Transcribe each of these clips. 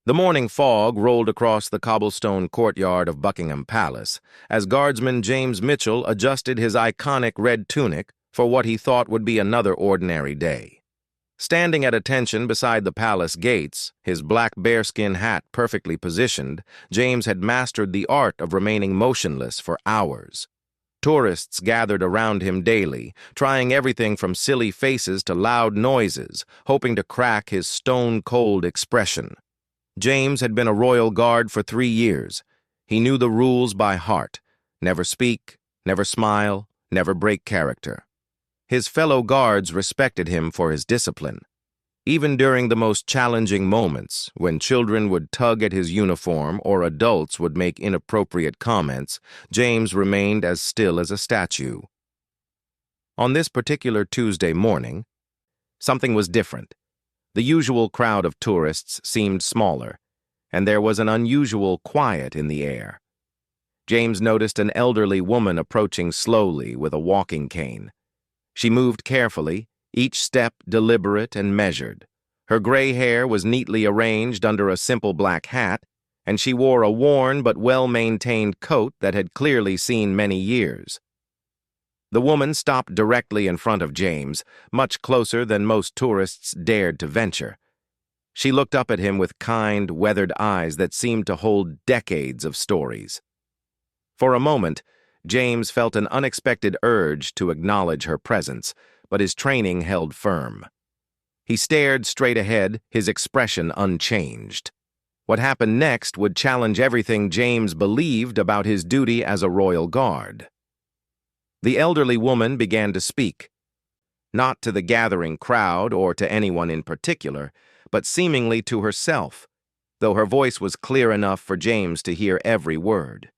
The morning fog rolled across the cobblestone courtyard of Buckingham Palace as Guardsman James Mitchell adjusted his iconic red tunic for what he thought would be another ordinary day. Standing at attention beside the palace gates, his black bearskin hat perfectly positioned, James had mastered the art of remaining motionless for hours. Tourists gathered around him daily, trying everything from silly faces to loud noises, hoping to crack his stone-cold expression. James had been a royal guard for 3 years. He knew the rules by heart: never speak, never smile, never break character. His fellow guards respected him for his discipline. Even during the most challenging moments, when children would tug at his uniform or adults would make inappropriate comments, James remained as still as a statue. On this particular Tuesday morning, something was different. The usual crowd of tourists seemed smaller, and there was an unusual quiet in the air. James noticed an elderly woman approaching slowly with a walking cane. She moved carefully, each step deliberate and measured. Her gray hair was neatly arranged under a simple black hat, and she wore a worn but well-maintained coat that had clearly seen many years. The woman stopped directly in front of James, much closer than most tourists dared to venture. She looked up at him with kind, weathered eyes that seemed to hold decades of stories. For a moment, James felt an unexpected urge to acknowledge her presence, but his training held firm. He stared straight ahead, his expression unchanged. What happened next would challenge everything James believed about his duty as a royal guard. The elderly woman began to speak, not to the gathering crowd or to anyone in particular, but seemingly to herself, though her voice was clear enough for James to hear every word.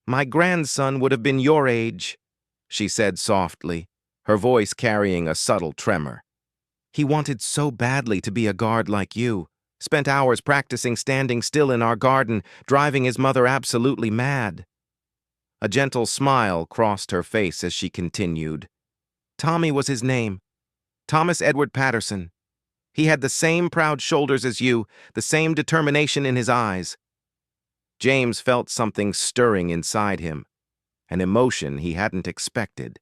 "My grandson would have been your age," she said softly, her voice carrying a subtle tremor. "He wanted so badly to be a guard like you, spent hours practicing standing still in our garden, driving his mother absolutely mad." A gentle smile crossed her face as she continued. "Tommy was his name. Thomas Edward Patterson. He had the same proud shoulders as you, the same determination in his eyes." James felt something stirring inside him, an emotion he hadn't expected.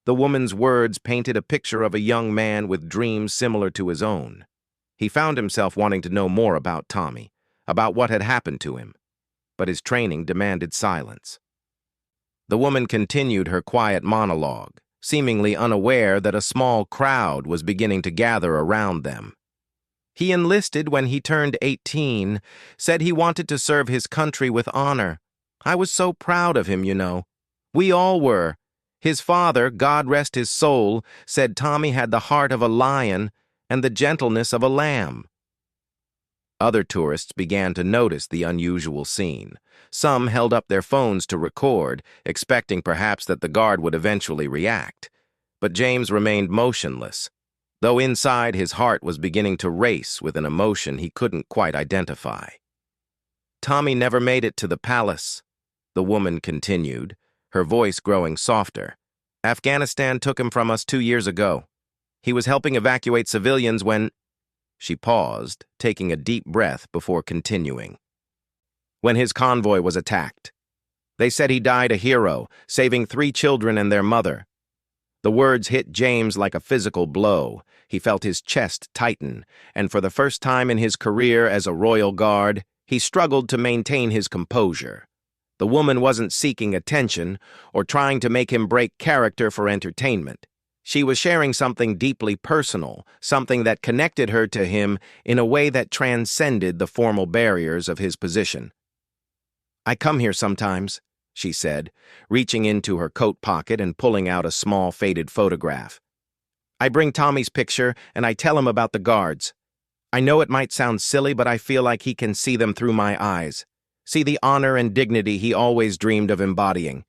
The woman's words painted a picture of a young man with dreams similar to his own. He found himself wanting to know more about Tommy, about what had happened to him, but his training demanded silence. The woman continued her quiet monologue, seemingly unaware that a small crowd was beginning to gather around them. "He enlisted when he turned 18, said he wanted to serve his country with honor. I was so proud of him, you know. We all were. His father, God rest his soul, said Tommy had the heart of a lion and the gentleness of a lamb." Other tourists began to notice the unusual scene. Some held up their phones to record, expecting perhaps that the guard would eventually react. But James remained motionless, though inside his heart was beginning to race with an emotion he couldn't quite identify. "Tommy never made it to the palace," the woman continued, her voice growing softer. "Afghanistan took him from us 2 years ago. He was helping evacuate civilians when—" She paused, taking a deep breath before continuing. "When his convoy was attacked. They said he died a hero, saving 3 children and their mother." The words hit James like a physical blow. He felt his chest tighten, and for the first time in his career as a royal guard, he struggled to maintain his composure. The woman wasn't seeking attention or trying to make him break character for entertainment. She was sharing something deeply personal, something that connected her to him in a way that transcended the formal barriers of his position. "I come here sometimes," she said, reaching into her coat pocket and pulling out a small faded photograph. "I bring Tommy's picture and I tell him about the guards. I know it might sound silly, but I feel like he can see them through my eyes, see the honor and dignity he always dreamed of embodying."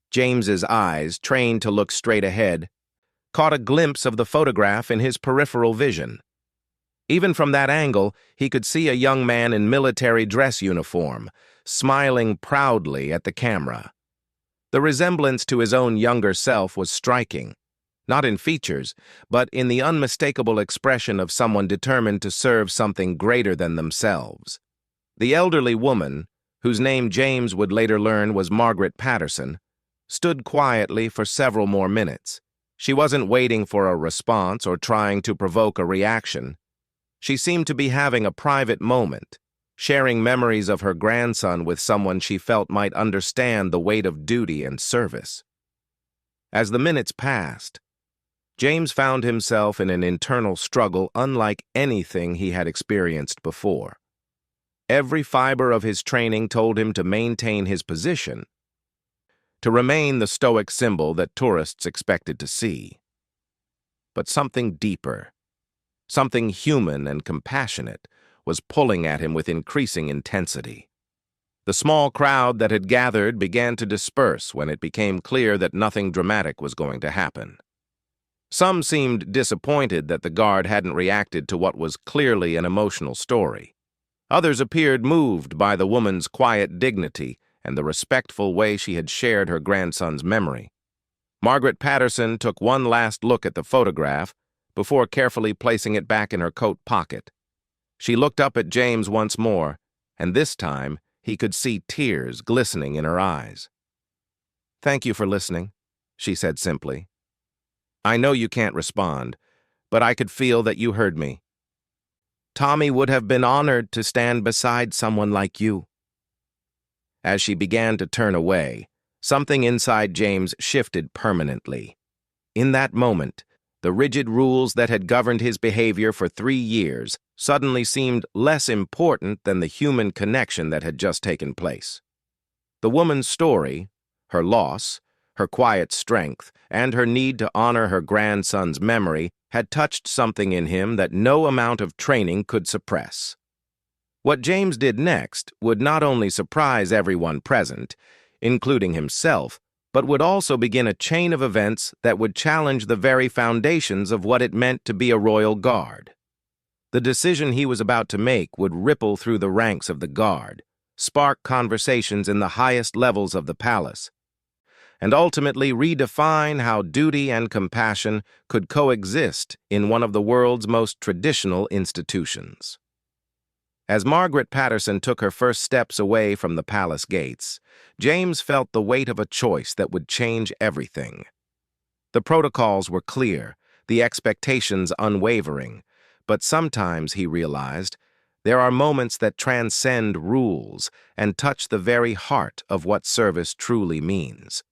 James's eyes, trained to look straight ahead, caught a glimpse of the photograph in his peripheral vision. Even from that angle, he could see a young man in military dress uniform, smiling proudly at the camera. The resemblance to his own younger self was striking, not in features, but in the unmistakable expression of someone determined to serve something greater than themselves. The elderly woman, whose name James would later learn was Margaret Patterson, stood quietly for several more minutes. She wasn't waiting for a response or trying to provoke a reaction. She seemed to be having a private moment, sharing memories of her grandson with someone she felt might understand the weight of duty and service. As the minutes passed, James found himself in an internal struggle unlike anything he had experienced before. Every fiber of his training told him to maintain his position, to remain the stoic symbol that tourists expected to see. But something deeper, something human and compassionate, was pulling at him with increasing intensity. The small crowd that had gathered began to disperse when it became clear that nothing dramatic was going to happen. Some seemed disappointed that the guard hadn't reacted to what was clearly an emotional story. Others appeared moved by the woman's quiet dignity and the respectful way she had shared her grandson's memory. Margaret Patterson took one last look at the photograph before carefully placing it back in her coat pocket. She looked up at James once more, and this time he could see tears glistening in her eyes. "Thank you for listening," she said simply. "I know you can't respond, but I could feel that you heard me. Tommy would have been honored to stand beside someone like you." As she began to turn away, something inside James shifted permanently. In that moment, the rigid rules that had governed his behavior for 3 years suddenly seemed less important than the human connection that had just taken place. The woman's story, her loss, her quiet strength, and her need to honor her grandson's memory had touched something in him that no amount of training could suppress. What James did next would not only surprise everyone present, including himself, but would also begin a chain of events that would challenge the very foundations of what it meant to be a royal guard. The decision he was about to make would ripple through the ranks of the guard, spark conversations in the highest levels of the palace, and ultimately redefine how duty and compassion could coexist in one of the world's most traditional institutions. As Margaret Patterson took her first steps away from the palace gates, James felt the weight of a choice that would change everything. The protocols were clear, the expectations unwavering, but sometimes, he realized, there are moments that transcend rules and touch the very heart of what service truly means.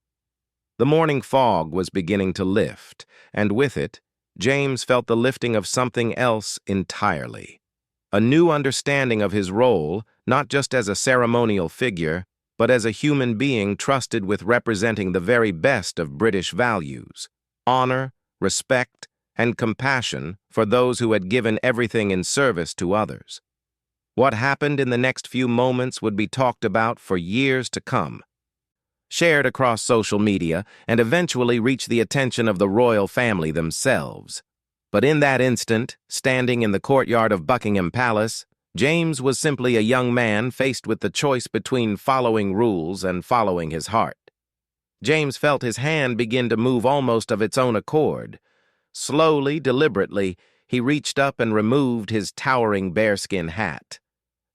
The morning fog was beginning to lift, and with it, James felt the lifting of something else entirely. A new understanding of his role, not just as a ceremonial figure, but as a human being trusted with representing the very best of British values: honor, respect, and compassion for those who had given everything in service to others. What happened in the next few moments would be talked about for years to come, shared across social media, and eventually reach the attention of the royal family themselves. But in that instant, standing in the courtyard of Buckingham Palace, James was simply a young man faced with the choice between following rules and following his heart. James felt his hand begin to move almost of its own accord. Slowly, deliberately, he reached up and removed his towering bearskin hat.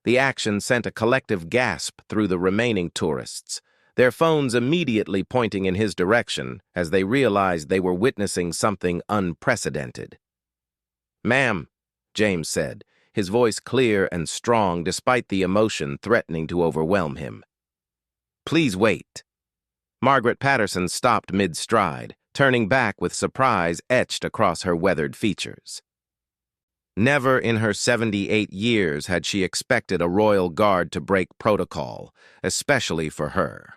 The action sent a collective gasp through the remaining tourists, their phones immediately pointing in his direction as they realized they were witnessing something unprecedented. "Ma'am," James said, his voice clear and strong despite the emotion threatening to overwhelm him. "Please wait." Margaret Patterson stopped mid-stride, turning back with surprise etched across her weathered features. Never in her 78 years had she expected a royal guard to break protocol, especially for her.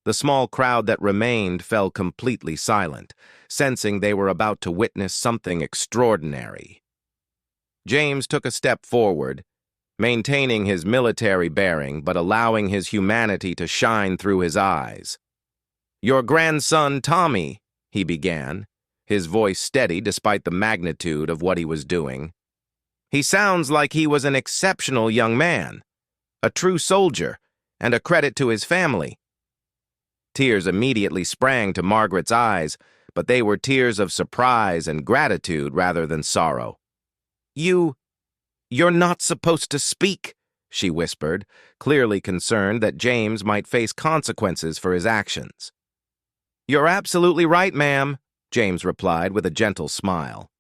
The small crowd that remained fell completely silent, sensing they were about to witness something extraordinary. James took a step forward, maintaining his military bearing but allowing his humanity to shine through his eyes. "Your grandson, Tommy," he began, his voice steady despite the magnitude of what he was doing. "He sounds like he was an exceptional young man, a true soldier, and a credit to his family." Tears immediately sprang to Margaret's eyes, but they were tears of surprise and gratitude rather than sorrow. You're not supposed to speak," she whispered, clearly concerned that James might face consequences for his actions. "You're absolutely right, ma'am," James replied with a gentle smile.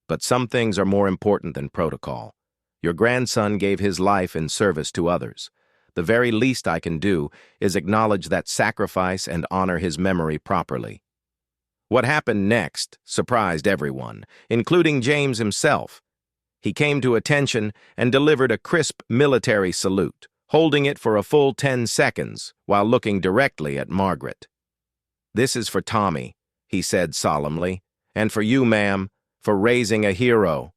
"But some things are more important than protocol. Your grandson gave his life in service to others. The very least I can do is acknowledge that sacrifice and honor his memory properly." What happened next surprised everyone, including James himself. He came to attention and delivered a crisp military salute, holding it for a full 10 seconds while looking directly at Margaret. "This is for Tommy," he said solemnly, "and for you, ma'am, for raising a hero."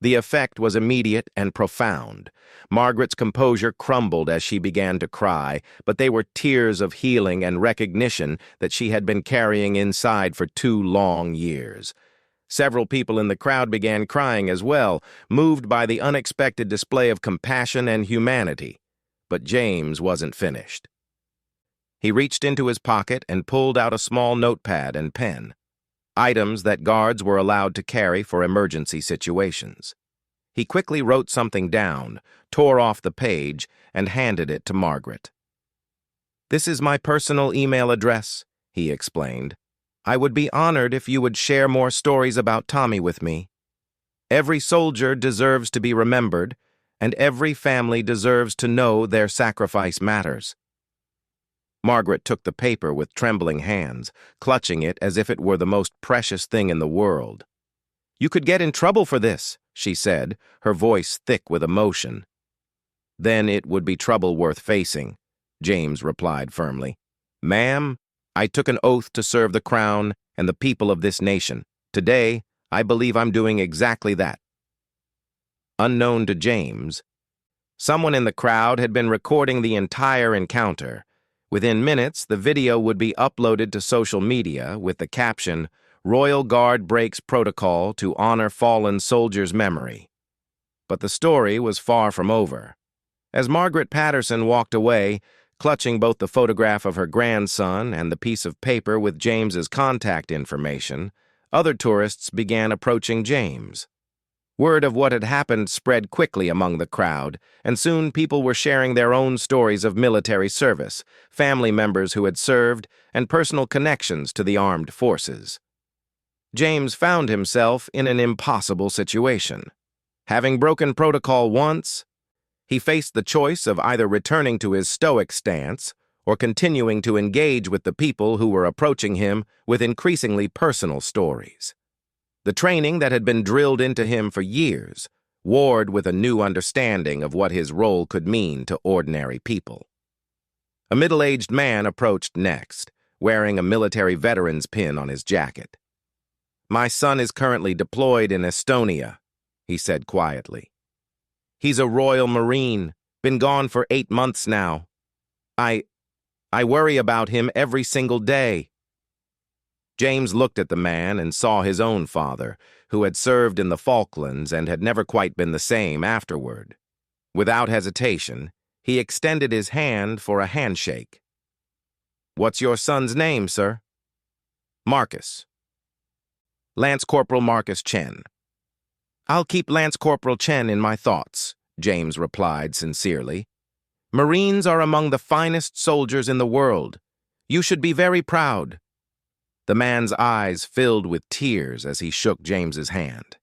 The effect was immediate and profound. Margaret's composure crumbled as she began to cry, but they were tears of healing and recognition that she had been carrying inside for 2 long years. Several people in the crowd began crying as well, moved by the unexpected display of compassion and humanity. But James wasn't finished. He reached into his pocket and pulled out a small notepad and pen, items that guards were allowed to carry for emergency situations. He quickly wrote something down, tore off the page, and handed it to Margaret. "This is my personal email address," he explained. "I would be honored if you would share more stories about Tommy with me. Every soldier deserves to be remembered, and every family deserves to know their sacrifice matters." Margaret took the paper with trembling hands, clutching it as if it were the most precious thing in the world. "You could get in trouble for this," she said, her voice thick with emotion. "Then it would be trouble worth facing," James replied firmly. "Ma'am, I took an oath to serve the crown and the people of this nation. Today, I believe I'm doing exactly that." Unknown to James, someone in the crowd had been recording the entire encounter. Within minutes, the video would be uploaded to social media with the caption, "Royal Guard breaks protocol to honor fallen soldiers' memory." But the story was far from over. As Margaret Patterson walked away, clutching both the photograph of her grandson and the piece of paper with James's contact information, other tourists began approaching James. Word of what had happened spread quickly among the crowd, and soon people were sharing their own stories of military service, family members who had served, and personal connections to the armed forces. James found himself in an impossible situation. Having broken protocol once, he faced the choice of either returning to his stoic stance or continuing to engage with the people who were approaching him with increasingly personal stories. The training that had been drilled into him for years warred with a new understanding of what his role could mean to ordinary people. A middle-aged man approached next, wearing a military veteran's pin on his jacket. "My son is currently deployed in Estonia," he said quietly. "He's a Royal Marine, been gone for 8 months now. I worry about him every single day." James looked at the man and saw his own father, who had served in the Falklands and had never quite been the same afterward. Without hesitation, he extended his hand for a handshake. "What's your son's name, sir?" "Marcus. Lance Corporal Marcus Chen." "I'll keep Lance Corporal Chen in my thoughts," James replied sincerely. "Marines are among the finest soldiers in the world. You should be very proud." The man's eyes filled with tears as he shook James's hand.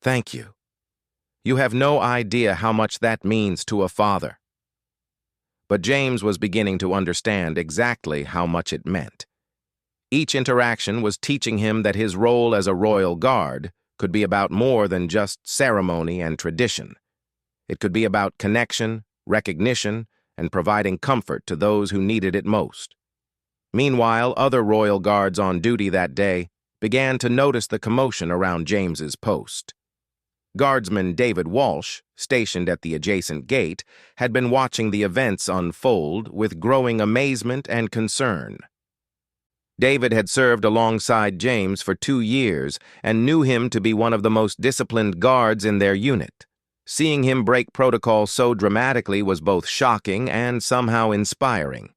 "Thank you. You have no idea how much that means to a father." But James was beginning to understand exactly how much it meant. Each interaction was teaching him that his role as a Royal Guard could be about more than just ceremony and tradition. It could be about connection, recognition, and providing comfort to those who needed it most. Meanwhile, other Royal Guards on duty that day began to notice the commotion around James's post. Guardsman David Walsh, stationed at the adjacent gate, had been watching the events unfold with growing amazement and concern. David had served alongside James for 2 years and knew him to be one of the most disciplined guards in their unit. Seeing him break protocol so dramatically was both shocking and somehow inspiring.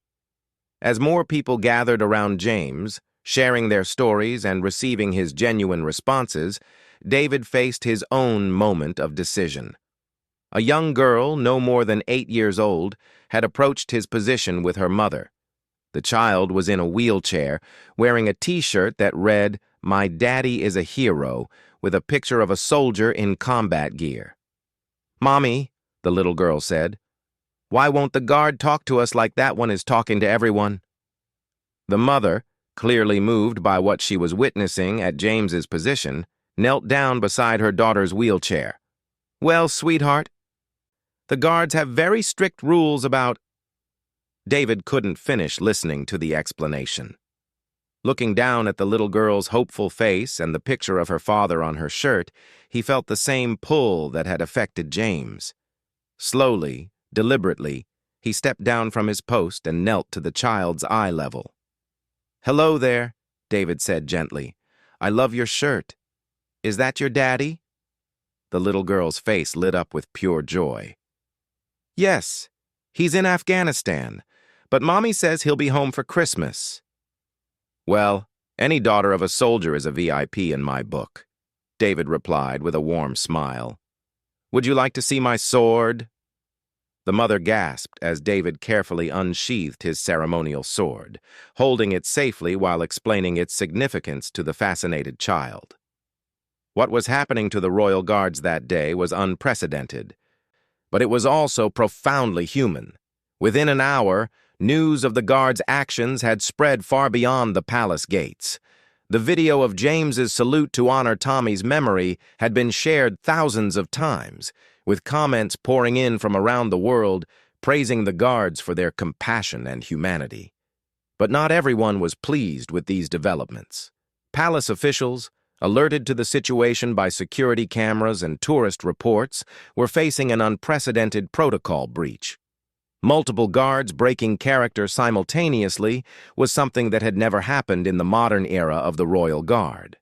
As more people gathered around James, Sharing their stories and receiving his genuine responses, David faced his own moment of decision. A young girl, no more than 8 years old, had approached his position with her mother. The child was in a wheelchair, wearing a T-shirt that read, "My daddy is a hero," with a picture of a soldier in combat gear. "Mommy," the little girl said, "why won't the guard talk to us like that one is talking to everyone?" The mother, clearly moved by what she was witnessing at James's position, knelt down beside her daughter's wheelchair. "Well, sweetheart, the guards have very strict rules about—" David couldn't finish listening to the explanation. Looking down at the little girl's hopeful face and the picture of her father on her shirt, he felt the same pull that had affected James. Slowly, deliberately, he stepped down from his post and knelt to the child's eye level. "Hello there," David said gently. "I love your shirt. Is that your daddy?" The little girl's face lit up with pure joy. "Yes, he's in Afghanistan, but Mommy says he'll be home for Christmas." "Well, any daughter of a soldier is a VIP in my book," David replied with a warm smile. "Would you like to see my sword?" The mother gasped as David carefully unsheathed his ceremonial sword, holding it safely while explaining its significance to the fascinated child. What was happening to the royal guards that day was unprecedented, but it was also profoundly human. Within an hour, news of the guards' actions had spread far beyond the palace gates. The video of James's salute to honor Tommy's memory had been shared thousands of times, with comments pouring in from around the world praising the guards for their compassion and humanity. But not everyone was pleased with these developments. Palace officials, alerted to the situation by security cameras and tourist reports, were facing an unprecedented protocol breach. Multiple guards breaking character simultaneously was something that had never happened in the modern era of the Royal Guard.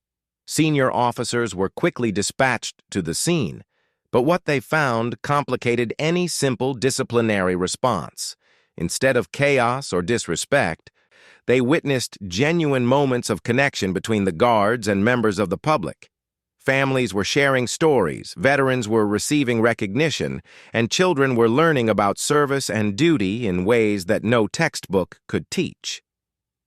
Senior officers were quickly dispatched to the scene, but what they found complicated any simple disciplinary response. Instead of chaos or disrespect, they witnessed genuine moments of connection between the guards and members of the public. Families were sharing stories, veterans were receiving recognition, and children were learning about service and duty in ways that no textbook could teach.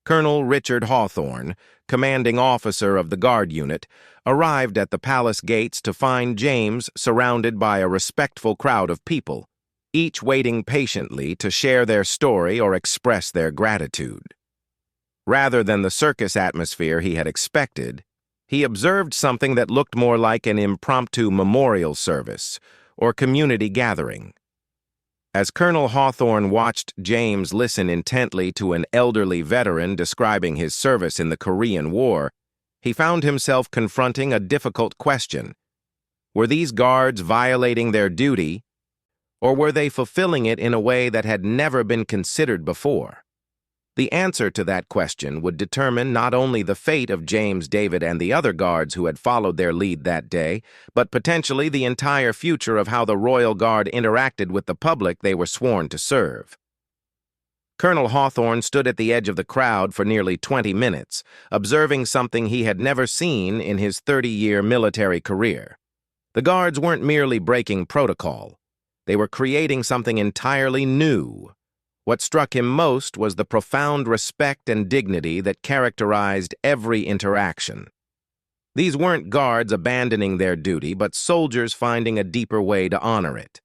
Colonel Richard Hawthorne, commanding officer of the guard unit, arrived at the palace gates to find James surrounded by a respectful crowd of people, each waiting patiently to share their story or express their gratitude. Rather than the circus atmosphere he had expected, he observed something that looked more like an impromptu memorial service or community gathering. As Colonel Hawthorne watched James listen intently to an elderly veteran describing his service in the Korean War, he found himself confronting a difficult question. Were these guards violating their duty, or were they fulfilling it in a way that had never been considered before? The answer to that question would determine not only the fate of James, David, and the other guards who had followed their lead that day, but potentially the entire future of how the Royal Guard interacted with the public they were sworn to serve. Colonel Hawthorne stood at the edge of the crowd for nearly 20 minutes, observing something he had never seen in his 30-year military career. The guards weren't merely breaking protocol. They were creating something entirely new. What struck him most was the profound respect and dignity that characterized every interaction. These weren't guards abandoning their duty, but soldiers finding a deeper way to honor it.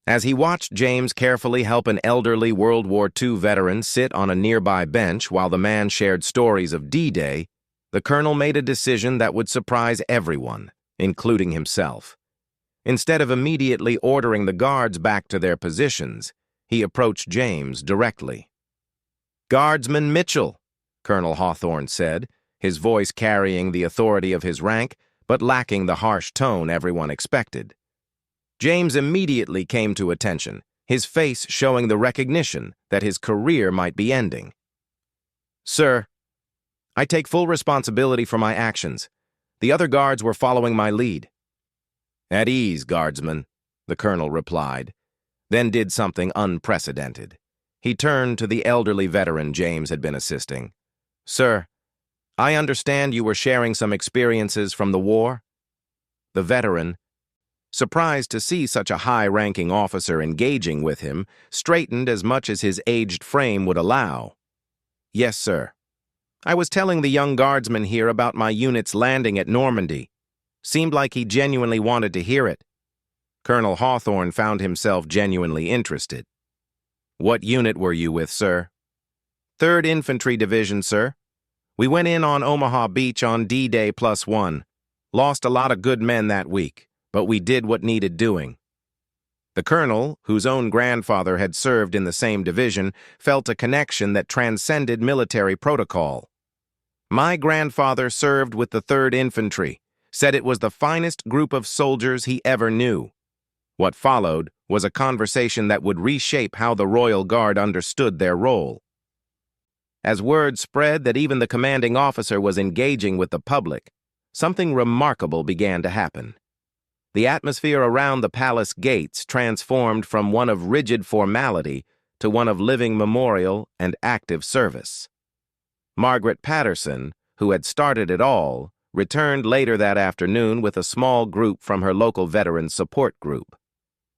As he watched James carefully help an elderly World War II veteran sit on a nearby bench while the man shared stories of D-Day, the colonel made a decision that would surprise everyone, including himself. Instead of immediately ordering the guards back to their positions, he approached James directly. "Guardsman Mitchell," Colonel Hawthorne said, his voice carrying the authority of his rank, but lacking the harsh tone everyone expected. James immediately came to attention, his face showing the recognition that his career might be ending. "Sir, I take full responsibility for my actions. The other guards were following my lead." "At ease, guardsman," the colonel replied, then did something unprecedented. He turned to the elderly veteran James had been assisting. Sir, I understand you were sharing some experiences from the war? The veteran, surprised to see such a high-ranking officer engaging with him, straightened as much as his aged frame would allow. Yes, sir. I was telling the young guardsman here about my unit's landing at Normandy. Seemed like he genuinely wanted to hear it. Colonel Hawthorne found himself genuinely interested. What unit were you with, sir? 3rd Infantry Division, sir. We went in on Omaha Beach on D-Day +1. Lost a lot of good men that week, but we did what needed doing. The colonel, whose own grandfather had served in the same division, felt a connection that transcended military protocol. My grandfather served with the 3rd Infantry, said it was the finest group of soldiers he ever knew. What followed was a conversation that would reshape how the Royal Guard understood their role. As word spread that even the commanding officer was engaging with the public, something remarkable began to happen. The atmosphere around the palace gates transformed from one of rigid formality to one of living memorial and active service. Margaret Patterson, who had started it all, returned later that afternoon with a small group from her local veterans support group.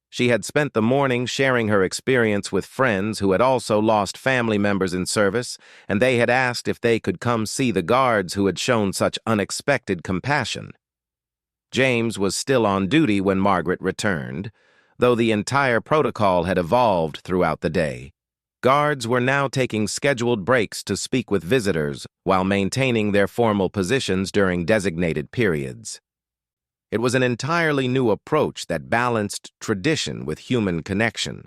She had spent the morning sharing her experience with friends who had also lost family members in service, and they had asked if they could come see the guards who had shown such unexpected compassion. James was still on duty when Margaret returned, though the entire protocol had evolved throughout the day. Guards were now taking scheduled breaks to speak with visitors while maintaining their formal positions during designated periods. It was an entirely new approach that balanced tradition with human connection.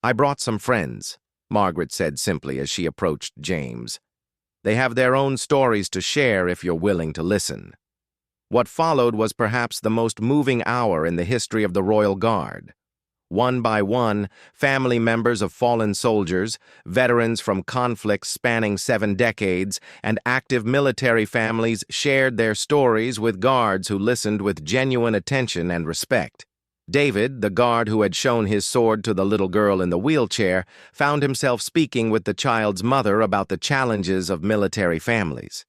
I brought some friends, Margaret said simply as she approached James. They have their own stories to share if you're willing to listen. What followed was perhaps the most moving hour in the history of the Royal Guard. One by one, family members of fallen soldiers, veterans from conflicts spanning 7 decades, and active military families shared their stories with guards who listened with genuine attention and respect. David, the guard who had shown his sword to the little girl in the wheelchair, found himself speaking with the child's mother about the challenges of military families.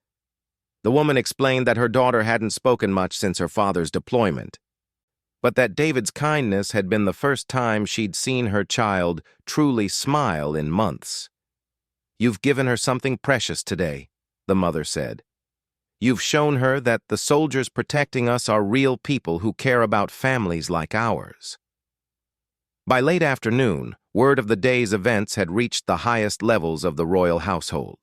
The woman explained that her daughter hadn't spoken much since her father's deployment, but that David's kindness had been the first time she'd seen her child truly smile in months. "You've given her something precious today," the mother said. "You've shown her that the soldiers protecting us are real people who care about families like ours." By late afternoon, word of the day's events had reached the highest levels of the royal household.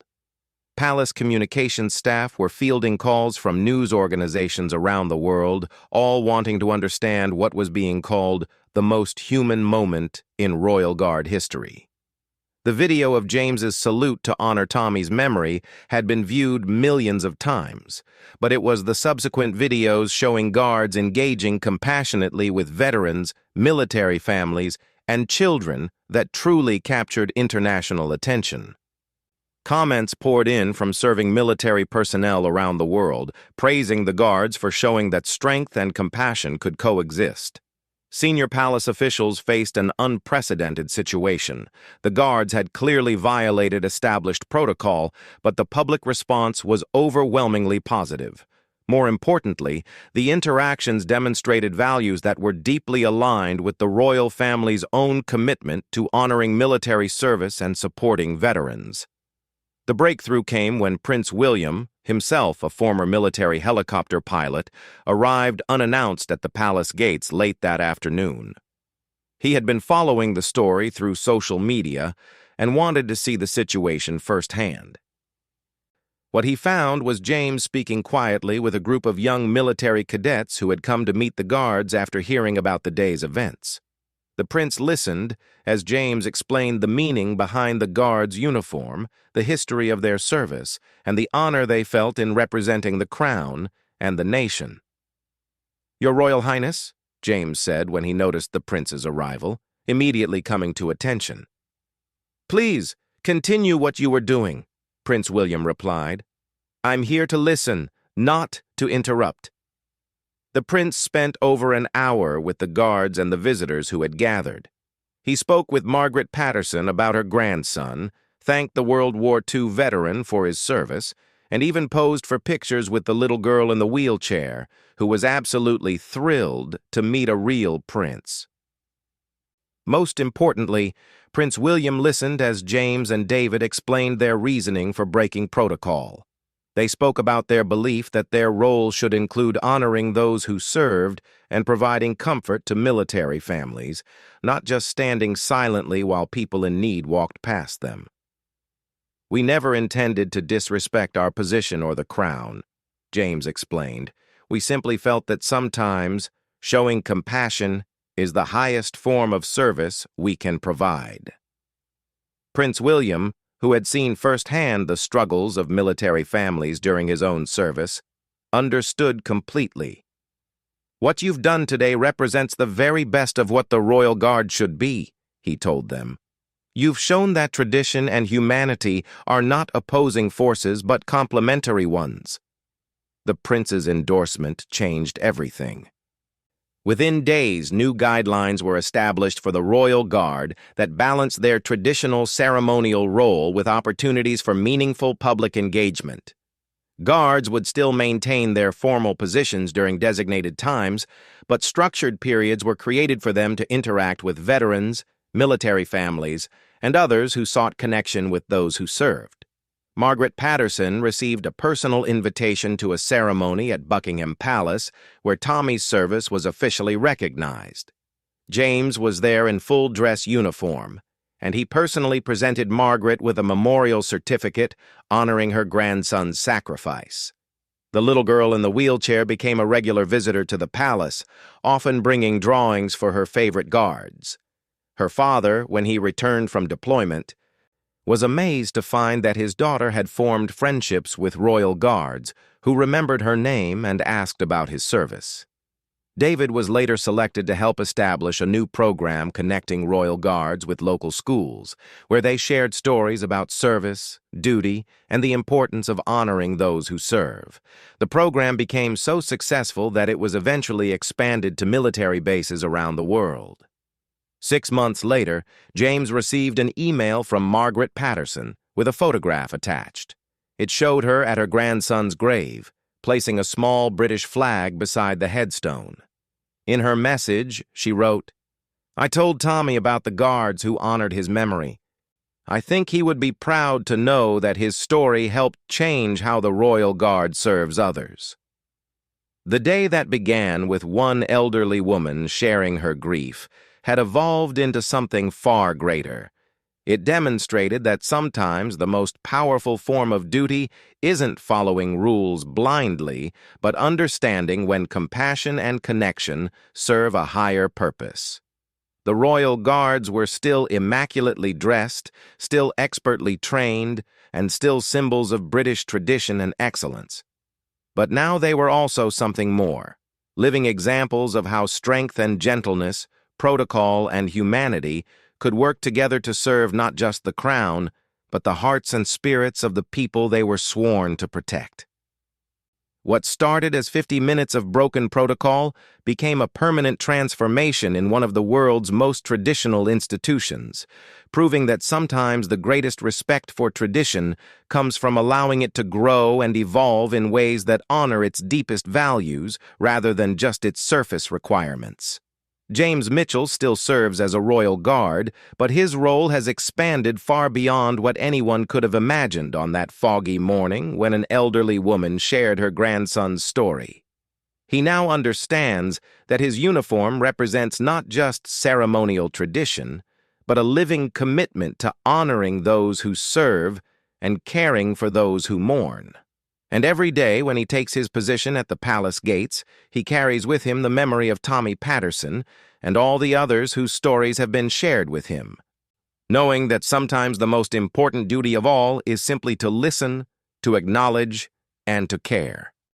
Palace communications staff were fielding calls from news organizations around the world, all wanting to understand what was being called the most human moment in Royal Guard history. The video of James's salute to honor Tommy's memory had been viewed millions of times, but it was the subsequent videos showing guards engaging compassionately with veterans, military families, and children that truly captured international attention. Comments poured in from serving military personnel around the world, praising the guards for showing that strength and compassion could coexist. Senior palace officials faced an unprecedented situation. The guards had clearly violated established protocol, but the public response was overwhelmingly positive. More importantly, the interactions demonstrated values that were deeply aligned with the royal family's own commitment to honoring military service and supporting veterans. The breakthrough came when Prince William, himself a former military helicopter pilot, arrived unannounced at the palace gates late that afternoon. He had been following the story through social media and wanted to see the situation firsthand. What he found was James speaking quietly with a group of young military cadets who had come to meet the guards after hearing about the day's events. The prince listened as James explained the meaning behind the guards' uniform, the history of their service, and the honor they felt in representing the crown and the nation. "Your Royal Highness," James said when he noticed the prince's arrival, immediately coming to attention. "Please, continue what you were doing," Prince William replied. "I'm here to listen, not to interrupt." The prince spent over an hour with the guards and the visitors who had gathered. He spoke with Margaret Patterson about her grandson, thanked the World War II veteran for his service, and even posed for pictures with the little girl in the wheelchair, who was absolutely thrilled to meet a real prince. Most importantly, Prince William listened as James and David explained their reasoning for breaking protocol. They spoke about their belief that their role should include honoring those who served and providing comfort to military families, not just standing silently while people in need walked past them. "We never intended to disrespect our position or the crown," James explained. "We simply felt that sometimes showing compassion is the highest form of service we can provide." Prince William, who had seen firsthand the struggles of military families during his own service, understood completely. "What you've done today represents the very best of what the Royal Guard should be," he told them. "You've shown that tradition and humanity are not opposing forces but complementary ones." The prince's endorsement changed everything. Within days, new guidelines were established for the Royal Guard that balanced their traditional ceremonial role with opportunities for meaningful public engagement. Guards would still maintain their formal positions during designated times, but structured periods were created for them to interact with veterans, military families, and others who sought connection with those who served. Margaret Patterson received a personal invitation to a ceremony at Buckingham Palace where Tommy's service was officially recognized. James was there in full dress uniform, and he personally presented Margaret with a memorial certificate honoring her grandson's sacrifice. The little girl in the wheelchair became a regular visitor to the palace, often bringing drawings for her favorite guards. Her father, when he returned from deployment, was amazed to find that his daughter had formed friendships with royal guards who remembered her name and asked about his service. David was later selected to help establish a new program connecting royal guards with local schools, where they shared stories about service, duty, and the importance of honoring those who serve. The program became so successful that it was eventually expanded to military bases around the world. 6 months later, James received an email from Margaret Patterson with a photograph attached. It showed her at her grandson's grave, placing a small British flag beside the headstone. In her message, she wrote, "I told Tommy about the guards who honored his memory. I think he would be proud to know that his story helped change how the Royal Guard serves others." The day that began with one elderly woman sharing her grief had evolved into something far greater. It demonstrated that sometimes the most powerful form of duty isn't following rules blindly, but understanding when compassion and connection serve a higher purpose. The Royal Guards were still immaculately dressed, still expertly trained, and still symbols of British tradition and excellence. But now they were also something more, living examples of how strength and gentleness, protocol, and humanity could work together to serve not just the crown, but the hearts and spirits of the people they were sworn to protect. What started as 50 minutes of broken protocol became a permanent transformation in one of the world's most traditional institutions, proving that sometimes the greatest respect for tradition comes from allowing it to grow and evolve in ways that honor its deepest values rather than just its surface requirements. James Mitchell still serves as a Royal Guard, but his role has expanded far beyond what anyone could have imagined on that foggy morning when an elderly woman shared her grandson's story. He now understands that his uniform represents not just ceremonial tradition, but a living commitment to honoring those who serve and caring for those who mourn. And every day when he takes his position at the palace gates, he carries with him the memory of Tommy Patterson and all the others whose stories have been shared with him, knowing that sometimes the most important duty of all is simply to listen, to acknowledge, and to care.